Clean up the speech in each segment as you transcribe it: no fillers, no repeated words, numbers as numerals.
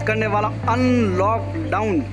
बात करने वाला अनलॉकडाउन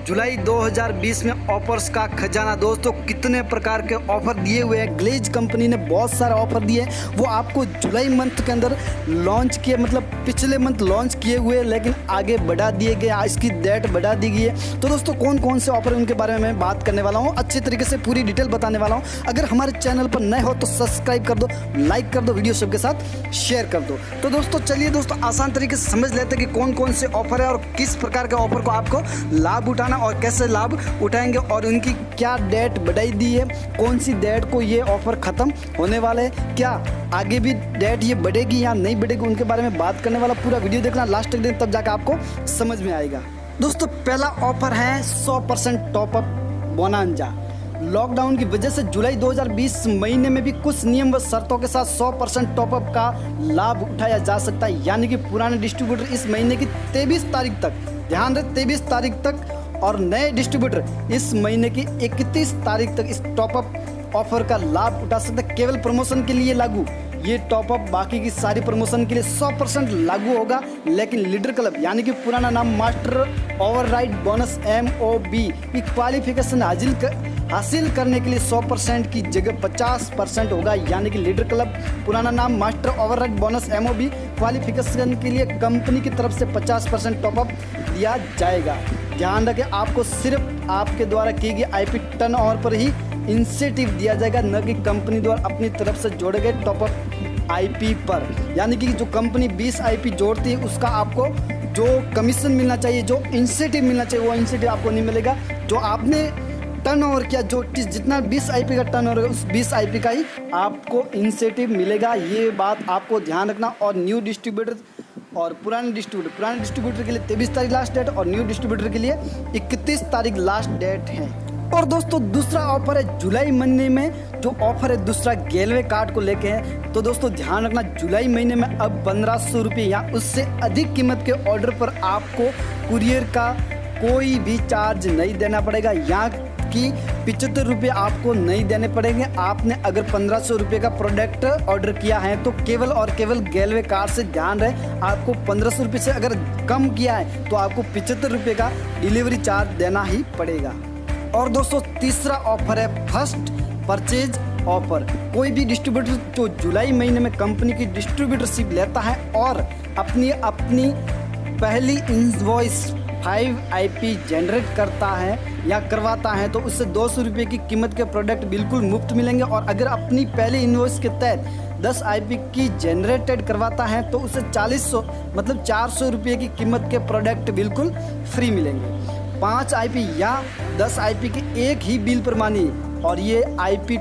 जुलाई 2020 में ऑफर्स का खजाना। दोस्तों कितने प्रकार के ऑफर दिए हुए हैं, ग्लेज कंपनी ने बहुत सारे ऑफर दिए हैं। वो आपको जुलाई मंथ के अंदर लॉन्च किए, मतलब पिछले मंथ लॉन्च किए हुए, लेकिन आगे बढ़ा दिए गए, इसकी डेट बढ़ा दी गई है। तो दोस्तों कौन कौन से ऑफर है उनके बारे में मैं बात करने वाला हूँ, अच्छी तरीके से पूरी डिटेल बताने वाला हूँ। अगर हमारे चैनल पर नए हो तो सब्सक्राइब कर दो, लाइक कर दो, वीडियो सबके साथ शेयर कर दो। तो दोस्तों चलिए दोस्तों आसान तरीके से समझ लेते हैं कि कौन कौन से ऑफर है और किस प्रकार के ऑफर को आपको लाभ उठाना और कैसे लाभ उठाएंगे और उनकी क्या डेट बढ़ाई दी है, कौन सी डेट को ये ऑफर खत्म होने वाला है, क्या आगे भी डेट ये बढ़ेगी या नहीं बढ़ेगी, उनके बारे में बात करने वाला। पूरा वीडियो देखना लास्ट तक देखना, तब जाकर आपको समझ में आएगा। दोस्तों पहला ऑफर है 100% टॉपअप बोनांजा। लॉकडाउन की वजह से जुलाई 2020 महीने में भी कुछ नियम व शर्तों के साथ 100% टॉपअप का लाभ उठाया जा सकता है। यानी कि पुराने डिस्ट्रीब्यूटर इस महीने की 23 तारीख तक, ध्यान रहे 23 तारीख तक, और नए डिस्ट्रीब्यूटर इस महीने की 31 तारीख तक इस टॉपअप ऑफर का लाभ उठा सकते हैं। केवल प्रमोशन के लिए लागू ये टॉपअप, बाकी की सारी प्रमोशन के लिए 100% लागू होगा। लेकिन लीडर क्लब यानी कि पुराना नाम मास्टर ओवरराइड बोनस MOB की क्वालिफिकेशन हासिल करने के लिए 100% की जगह 50% होगा। यानी कि लीडर क्लब पुराना नाम master override bonus MOB qualification के लिए कंपनी की तरफ से 50% टॉपअप दिया जाएगा। ध्यान रखें, आपको सिर्फ आपके द्वारा की गई IP टर्नओवर पर ही इंसेंटिव दिया जाएगा, न कि कंपनी द्वारा अपनी तरफ से जोड़े गए टॉपअप IP पर। यानी कि जो कंपनी 20 IP जोड़ती है उसका आपको जो कमीशन मिलना चाहिए, जो इंसेंटिव मिलना चाहिए, वो इंसेंटिव आपको नहीं मिलेगा। जो आपने टर्नओवर किया, जो जितना 20 IP का टर्नओवर है उस 20 IP का ही आपको इंसेंटिव मिलेगा। ये बात आपको ध्यान रखना। और न्यू डिस्ट्रीब्यूटर और पुराने डिस्ट्रीब्यूटर के लिए 23 तारीख लास्ट डेट और न्यू डिस्ट्रीब्यूटर के लिए 31 तारीख लास्ट डेट है। और दोस्तों दूसरा ऑफर है जुलाई महीने में, जो ऑफर है दूसरा गेलवे कार्ड को लेके है। तो दोस्तों ध्यान रखना, जुलाई महीने में अब 1500 रुपये या उससे अधिक कीमत के ऑर्डर पर आपको कुरियर का कोई भी चार्ज नहीं देना पड़ेगा, यहाँ कि 75 रुपये आपको नहीं देने पड़ेंगे। आपने अगर 1500 रुपये का प्रोडक्ट ऑर्डर किया है तो केवल और केवल गेलवे कार्ड से, ध्यान रहे, आपको 1500 रुपये से अगर कम किया है तो आपको 75 रुपये का डिलीवरी चार्ज देना ही पड़ेगा। और दोस्तों तीसरा ऑफर है फर्स्ट परचेज ऑफर। कोई भी डिस्ट्रीब्यूटर जो जुलाई महीने में कंपनी की डिस्ट्रीब्यूटरशिप लेता है और अपनी पहली इनवॉइस 5 IP जनरेट करता है या करवाता है तो उससे 200 रुपये की कीमत के प्रोडक्ट बिल्कुल मुफ्त मिलेंगे। और अगर अपनी पहली इनवॉइस के तहत 10 IP की जनरेटेड करवाता है तो उससे 400 रुपये की कीमत के प्रोडक्ट बिल्कुल फ्री मिलेंगे। 5 IP या 10 IP के एक ही बिल पर मानिए, और ये IP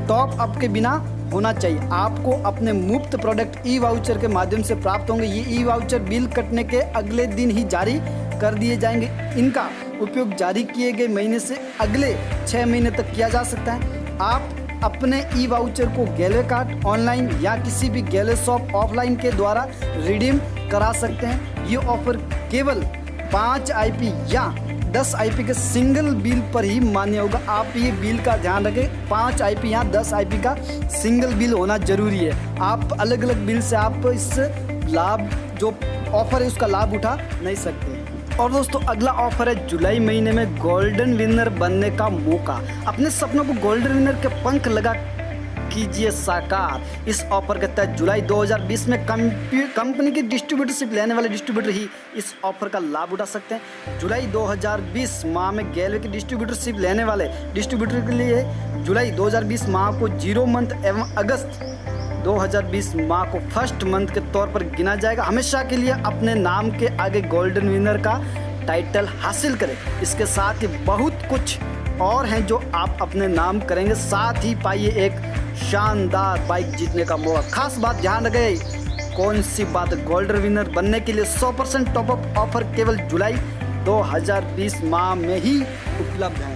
टॉप अप के बिना होना चाहिए। आपको अपने मुफ्त प्रोडक्ट ई-वाउचर के माध्यम से प्राप्त होंगे। ये ई-वाउचर बिल कटने के अगले दिन ही जारी कर दिए जाएंगे। इनका उपयोग जारी किए गए महीने से अगले 6 महीने तक किया जा सकता है। आप अपने ई-वाउचर को गेलवे कार्ड ऑनलाइन या किसी भी गेलवे शॉप ऑफलाइन के द्वारा रिडीम करा सकते हैं। ये ऑफर केवल 5 IP या 10 IP के सिंगल बिल पर ही मान्य होगा। आप ये बिल का ध्यान रखें, 5 IP या 10 IP का सिंगल बिल होना जरूरी है। आप अलग अलग बिल से आप इस लाभ, जो ऑफर है उसका लाभ उठा नहीं सकते। और दोस्तों अगला ऑफर है जुलाई महीने में गोल्डन विनर बनने का मौका। अपने सपनों को गोल्डन विनर के पंख लगा कीजिए साकार। इस ऑफर के तहत जुलाई 2020 में कंपनी की डिस्ट्रीब्यूटरशिप लेने वाले डिस्ट्रीब्यूटर ही इस ऑफर का लाभ उठा सकते हैं। जुलाई 2020 माह में गेलवे की डिस्ट्रीब्यूटरशिप लेने वाले डिस्ट्रीब्यूटर के लिए जुलाई 2020 माह को 0 मंथ एवं अगस्त 2020 माह को फर्स्ट मंथ के तौर पर गिना जाएगा। हमेशा के लिए अपने नाम के आगे गोल्डन विनर का टाइटल हासिल करें। इसके साथ ही बहुत कुछ और हैं जो आप अपने नाम करेंगे। साथ ही पाइए एक शानदार बाइक जीतने का मौका। खास बात ध्यान रखें, कौन सी बात, गोल्डन विनर बनने के लिए 100% टॉपअप ऑफर केवल जुलाई 2020 माह में ही उपलब्ध है।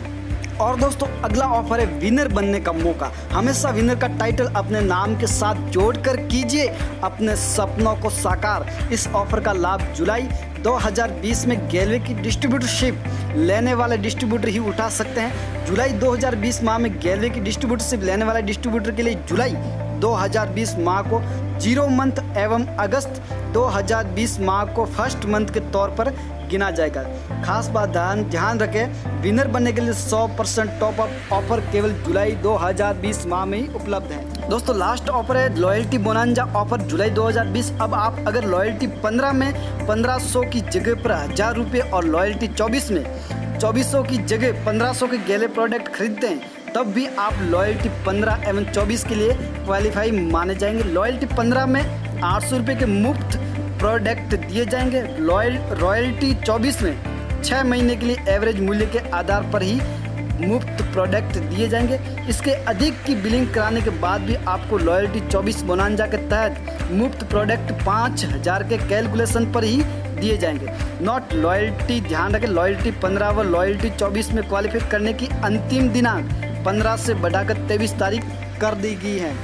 और दोस्तों अगला ऑफर है विनर बनने का मौका। हमेशा विनर का टाइटल अपने नाम के साथ जोड़कर कीजिए अपने सपनों को साकार। इस ऑफर का लाभ जुलाई 2020 में गेलवे की डिस्ट्रीब्यूटरशिप लेने वाले डिस्ट्रीब्यूटर ही उठा सकते हैं। जुलाई 2020 माह में गेलवे की डिस्ट्रीब्यूटरशिप लेने वाले डिस्ट्रीब्यूटर के लिए जुलाई 2020 माह को 0 मंथ एवं अगस्त 2020 माह को फर्स्ट मंथ के तौर पर गिना जाएगा। खास बात ध्यान रखें, विनर बनने के लिए 100% टॉप अप ऑफर केवल जुलाई 2020 माह में ही उपलब्ध है। दोस्तों लास्ट ऑफर है लॉयल्टी बोनांजा ऑफर जुलाई 2020। अब आप अगर लॉयल्टी 15 में 1500 की जगह पर 1000 रुपये और लॉयल्टी 24 में 2400 की जगह 1500 के गैले प्रोडक्ट खरीदते हैं तब भी आप लॉयल्टी 15 एवं 24 के लिए क्वालिफाई माने जाएंगे। लॉयल्टी 15 में 800 रुपये के मुफ्त प्रोडक्ट दिए जाएंगे। रॉयल्टी 24 में 6 महीने के लिए एवरेज मूल्य के आधार पर ही मुफ्त प्रोडक्ट दिए जाएंगे। इसके अधिक की बिलिंग कराने के बाद भी आपको लॉयल्टी 24 बोनांजा के तहत मुफ्त प्रोडक्ट 5000 के कैलकुलेशन पर ही दिए जाएंगे। नॉट लॉयल्टी, ध्यान रखें लॉयल्टी 15 व लॉयल्टी 24 में क्वालिफाई करने की अंतिम दिनांक 15 से बढ़ाकर 23 तारीख कर दी गई है।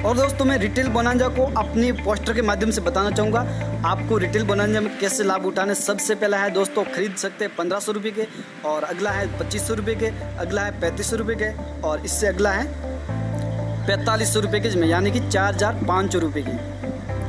और दोस्तों मैं रिटेल बोनांजा को अपनी पोस्टर के माध्यम से बताना चाहूँगा आपको रिटेल बोनांजा में कैसे लाभ उठाने। सबसे पहला है दोस्तों खरीद सकते हैं 1500 रुपये के, और अगला है 2500 रुपये के, अगला है 3500 रुपये के, और इससे अगला है 4500 रुपये के, जिसमें यानी कि 4500 रुपये की।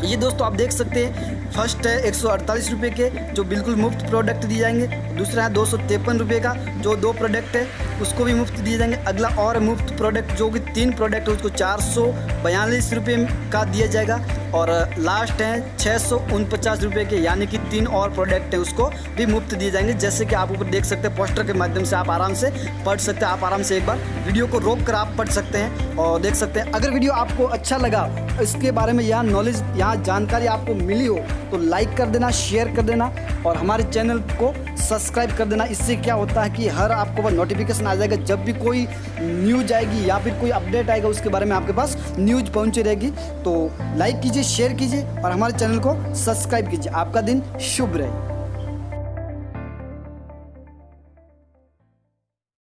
ये दोस्तों आप देख सकते हैं फर्स्ट है 148 रुपये के जो बिल्कुल मुफ्त प्रोडक्ट दिए जाएंगे। दूसरा है 253 रुपये का जो 2 प्रोडक्ट है उसको भी मुफ्त दिए जाएंगे। अगला और मुफ्त प्रोडक्ट जो कि 3 प्रोडक्ट है उसको 442 रुपये का दिया जाएगा। और लास्ट है 649 रुपये के, यानी कि 3 और प्रोडक्ट है उसको भी मुफ्त दिए जाएंगे। जैसे कि आप ऊपर देख सकते हैं पोस्टर के माध्यम से आप आराम से पढ़ सकते हैं। आप आराम से एक बार वीडियो को रोक कर आप पढ़ सकते हैं और देख सकते हैं। अगर वीडियो आपको अच्छा लगा, इसके बारे में यहाँ नॉलेज, यहाँ जानकारी आपको मिली हो तो लाइक कर देना, शेयर कर देना और हमारे चैनल को सब्सक्राइब कर देना। इससे क्या होता है कि हर आपको बस नोटिफिकेशन आ जाएगा जब भी कोई न्यूज आएगी या फिर कोई अपडेट आएगा उसके बारे में आपके पास न्यूज पहुंची रहेगी। तो लाइक कीजिए, शेयर कीजिए और हमारे चैनल को सब्सक्राइब कीजिए। आपका दिन शुभ रहे।